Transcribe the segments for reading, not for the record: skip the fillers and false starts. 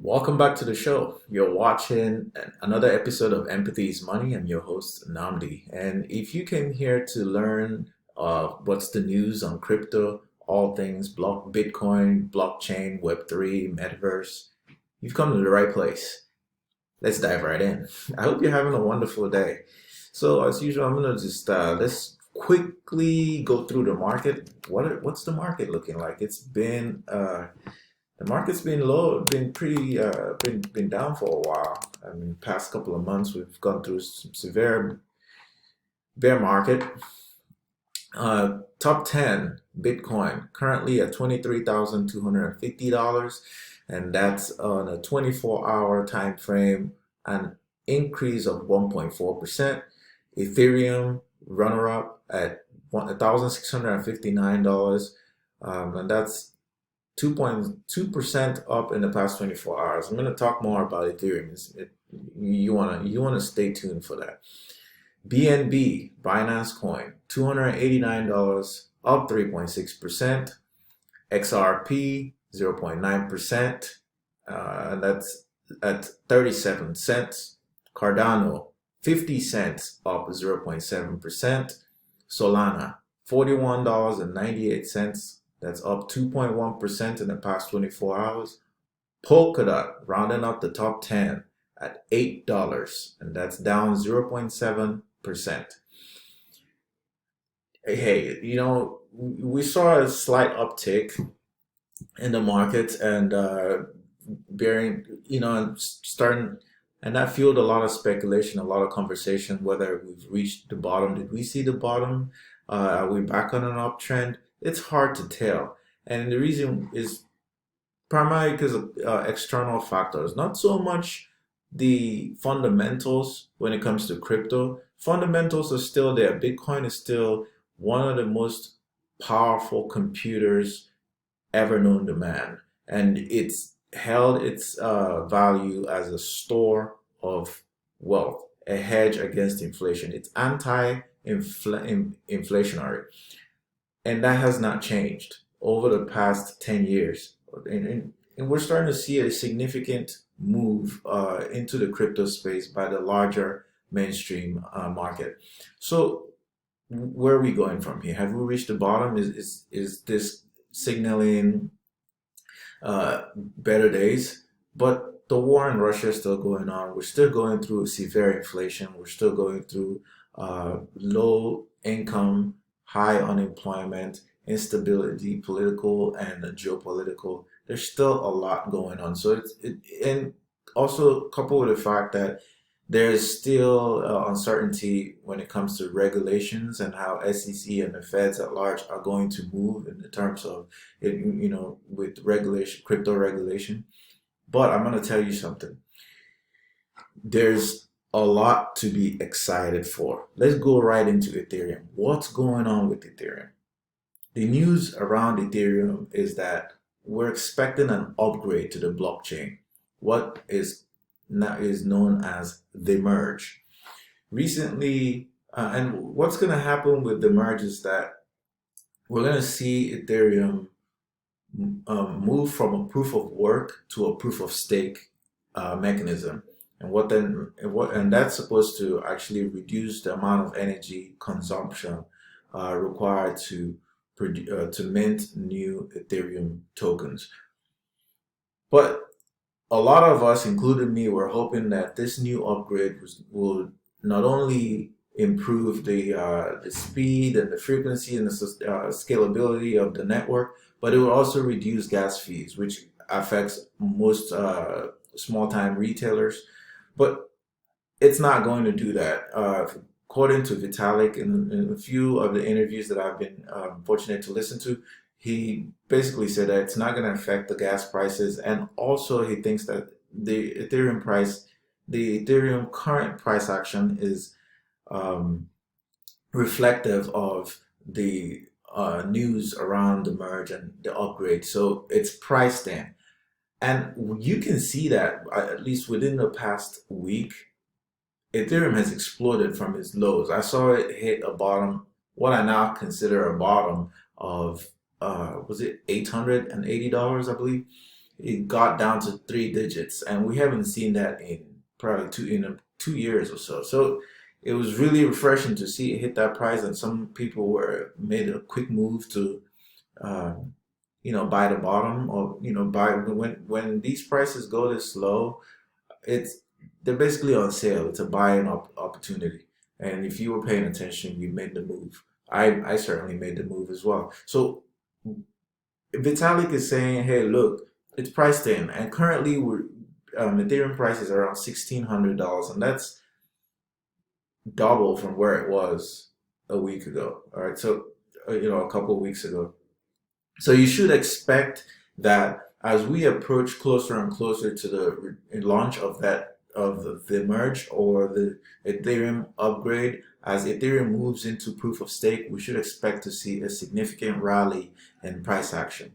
Welcome back to the show. You're watching another episode of Empathy is Money. I'm your host, Namdi. And if you came here to learn what's the news on crypto, all things Bitcoin, blockchain, Web3, Metaverse, you've come to the right place. Let's dive right in. I hope you're having a wonderful day. So, as usual, I'm gonna just let's quickly go through the market. What's the market looking like? The market's been low, been pretty, been down for a while. I mean, past couple of months we've gone through some severe bear market. Top 10 Bitcoin currently at $23,250, and that's on a 24-hour time frame, an increase of 1.4%. Ethereum runner up at $1,659, and that's 2.2% up in the past 24 hours. I'm going to talk more about Ethereum. You wanna stay tuned for that. BNB, Binance Coin, $289, up 3.6%. XRP, 0.9%, and that's at 37 cents. Cardano, 50 cents, up 0.7%. Solana, $41.98. That's up 2.1% in the past 24 hours. Polkadot rounding up the top 10 at $8, and that's down 0.7%. Hey, we saw a slight uptick in the market and bearing, starting, and that fueled a lot of speculation, a lot of conversation whether we've reached the bottom. Did we see the bottom? Are we back on an uptrend? It's hard to tell. And the reason is primarily because of external factors, not so much the fundamentals when it comes to crypto. Fundamentals are still there. Bitcoin is still one of the most powerful computers ever known to man. And it's held its value as a store of wealth, a hedge against inflation. It's anti-inflationary. And that has not changed over the past 10 years. And we're starting to see a significant move into the crypto space by the larger mainstream market. So, where are we going from here? Have we reached the bottom? Is this signaling better days? But the war in Russia is still going on. We're still going through severe inflation. We're still going through low income, high unemployment, instability, political and geopolitical. There's still a lot going on. So and also coupled with the fact that there's still uncertainty when it comes to regulations and how SEC and the Feds at large are going to move in the terms of it, with regulation, crypto regulation. But I'm going to tell you something. There's a lot to be excited for. Let's go right into Ethereum. What's going on with Ethereum? The news around Ethereum is that we're expecting an upgrade to the blockchain, what is now is known as the merge. Recently, and what's going to happen with the merge is that we're going to see Ethereum move from a proof of work to a proof of stake mechanism. And that's supposed to actually reduce the amount of energy consumption required to mint new Ethereum tokens. But a lot of us, including me, were hoping that this new upgrade will not only improve the speed and the frequency and the scalability of the network, but it will also reduce gas fees, which affects most small-time retailers. But it's not going to do that. According to Vitalik, in a few of the interviews that I've been fortunate to listen to, he basically said that it's not going to affect the gas prices, and also he thinks that the Ethereum current price action is reflective of the news around the merge and the upgrade. So it's priced in. And you can see that at least within the past week, Ethereum has exploded from its lows. I saw it hit a bottom, what I now consider a bottom of, was it $880, I believe? it got down to 3 digits, and we haven't seen that in probably 2 years or so. So it was really refreshing to see it hit that price, and some people were made a quick move to um, buy the bottom, or buy when these prices go this low. It's They're basically on sale. It's a buying opportunity, and if you were paying attention, you made the move. I certainly made the move as well. So Vitalik is saying, hey, look, it's priced in, and currently Ethereum price is around $1,600, and that's double from where it was a week ago. All right, so a couple of weeks ago. So you should expect that as we approach closer and closer to the launch of the merge or the Ethereum upgrade, as Ethereum moves into proof of stake, we should expect to see a significant rally in price action.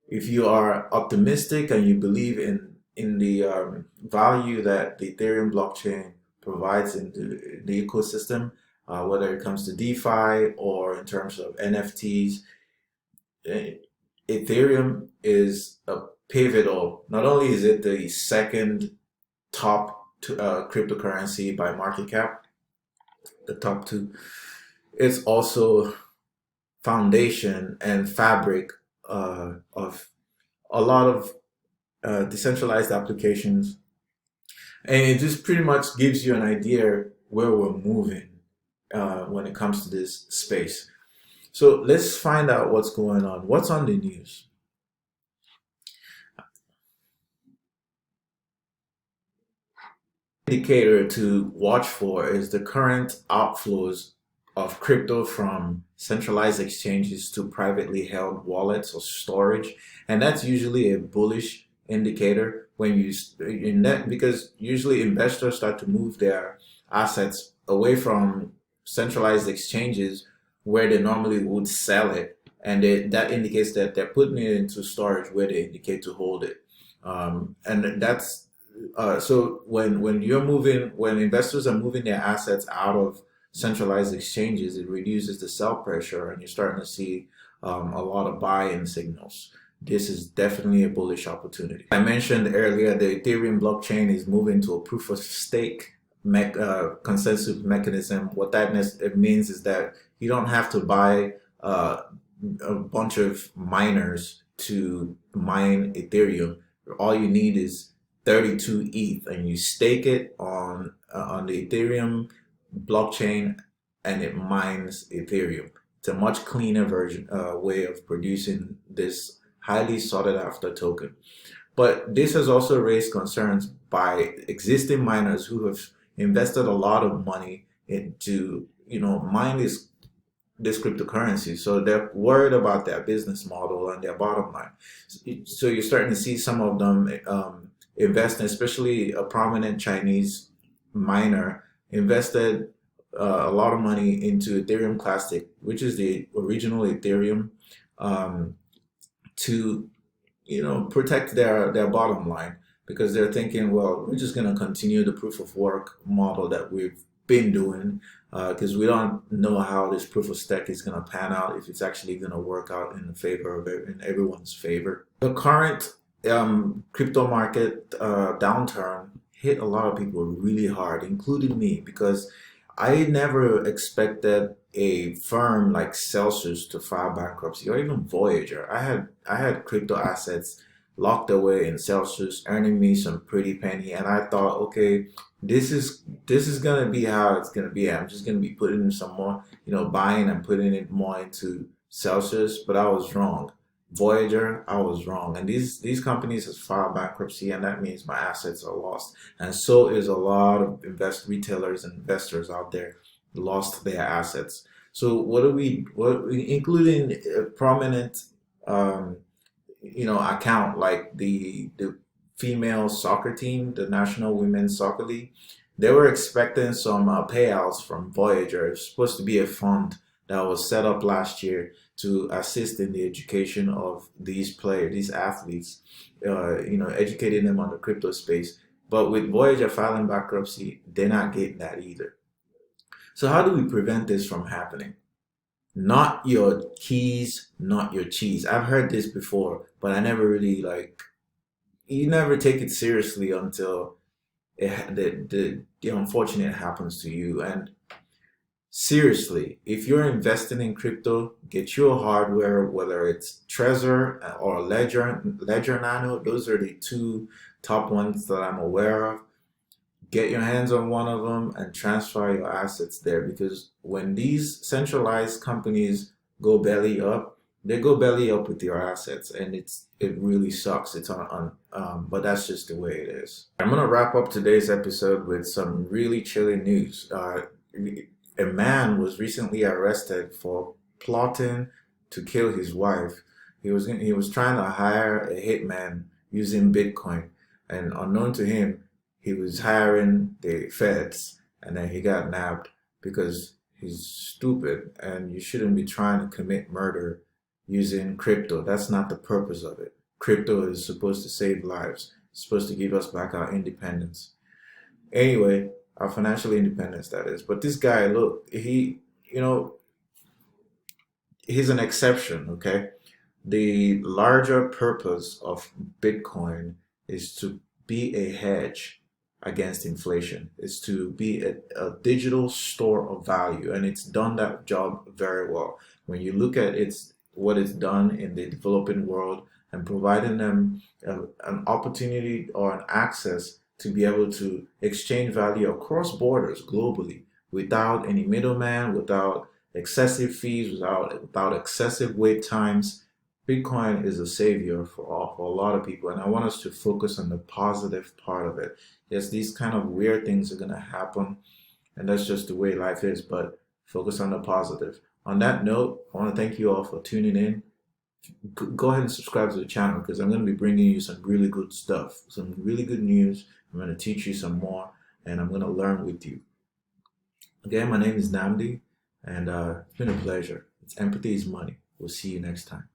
If you are optimistic and you believe in the value that the Ethereum blockchain provides in the ecosystem, whether it comes to DeFi or in terms of NFTs, Ethereum is a pivotal. Not only is it the second top cryptocurrency by market cap, the top two, it's also foundation and fabric of a lot of decentralized applications, and it just pretty much gives you an idea where we're moving when it comes to this space. So let's find out what's going on. What's on the news? Indicator to watch for is the current outflows of crypto from centralized exchanges to privately held wallets or storage, and that's usually a bullish indicator when in that, because usually investors start to move their assets away from centralized exchanges where they normally would sell it, and that indicates that they're putting it into storage where they indicate to hold it. And that's so when investors are moving their assets out of centralized exchanges, it reduces the sell pressure, and you're starting to see a lot of buy-in signals. This is definitely a bullish opportunity. I mentioned earlier the Ethereum blockchain is moving to a proof of stake consensus mechanism. What it means is that you don't have to buy a bunch of miners to mine Ethereum. All you need is 32 ETH, and you stake it on the Ethereum blockchain, and it mines Ethereum. It's a much cleaner way of producing this highly sought after token. But this has also raised concerns by existing miners who have invested a lot of money into mine this cryptocurrency. So they're worried about their business model and their bottom line. So you're starting to see some of them invest, especially a prominent Chinese miner invested a lot of money into Ethereum Classic, which is the original Ethereum, to protect their bottom line, because they're thinking, well, we're just going to continue the proof of work model that we've been doing, because we don't know how this proof of stake is going to pan out, if it's actually going to work out in everyone's favor. The current crypto market downturn hit a lot of people really hard, including me, because I never expected a firm like Celsius to file bankruptcy, or even Voyager. I had crypto assets locked away in Celsius, earning me some pretty penny, and I thought, okay, this is gonna be how it's gonna be. I'm just gonna be putting in some more, buying and putting it more into Celsius, but I was wrong. Voyager, I was wrong, and these companies has filed bankruptcy, and that means my assets are lost, and so is a lot of retailers and investors out there lost their assets. So including a prominent account like the female soccer team, the National Women's Soccer League, they were expecting some payouts from Voyager. It's supposed to be a fund that was set up last year to assist in the education of these players, these athletes, educating them on the crypto space. But with Voyager filing bankruptcy, they're not getting that either. So how do we prevent this from happening? Not your keys, not your cheese. I've heard this before, but I never really like, you never take it seriously until the unfortunate happens to you. And seriously, if you're investing in crypto, get you a hardware, whether it's Trezor or Ledger Nano. Those are the two top ones that I'm aware of. Get your hands on one of them and transfer your assets there, because when these centralized companies go belly up, they go belly up with your assets, and it really sucks. It's on but that's just the way it is. I'm gonna wrap up today's episode with some really chilling news. A man was recently arrested for plotting to kill his wife. He was trying to hire a hitman using Bitcoin, and unknown to him, he was hiring the feds, and then he got nabbed because he's stupid, and you shouldn't be trying to commit murder using crypto. That's not the purpose of it. Crypto is supposed to save lives. It's supposed to give us back our independence. Anyway, our financial independence, that is. But this guy, look, you know, he's an exception, okay? The larger purpose of Bitcoin is to be a hedge against inflation, is to be a digital store of value, and it's done that job very well. When you look at what it's done in the developing world and providing them an opportunity or an access to be able to exchange value across borders globally without any middleman, without excessive fees, without excessive wait times. Bitcoin is a savior for a lot of people, and I want us to focus on the positive part of it. Yes, these kind of weird things are gonna happen, and that's just the way life is, but focus on the positive. On that note, I want to thank you all for tuning in. Go ahead and subscribe to the channel, because I'm going to be bringing you some really good stuff, some really good news. I'm going to teach you some more, and I'm going to learn with you. Again, my name is Namdi, and it's been a pleasure. It's Empathy is Money. We'll see you next time.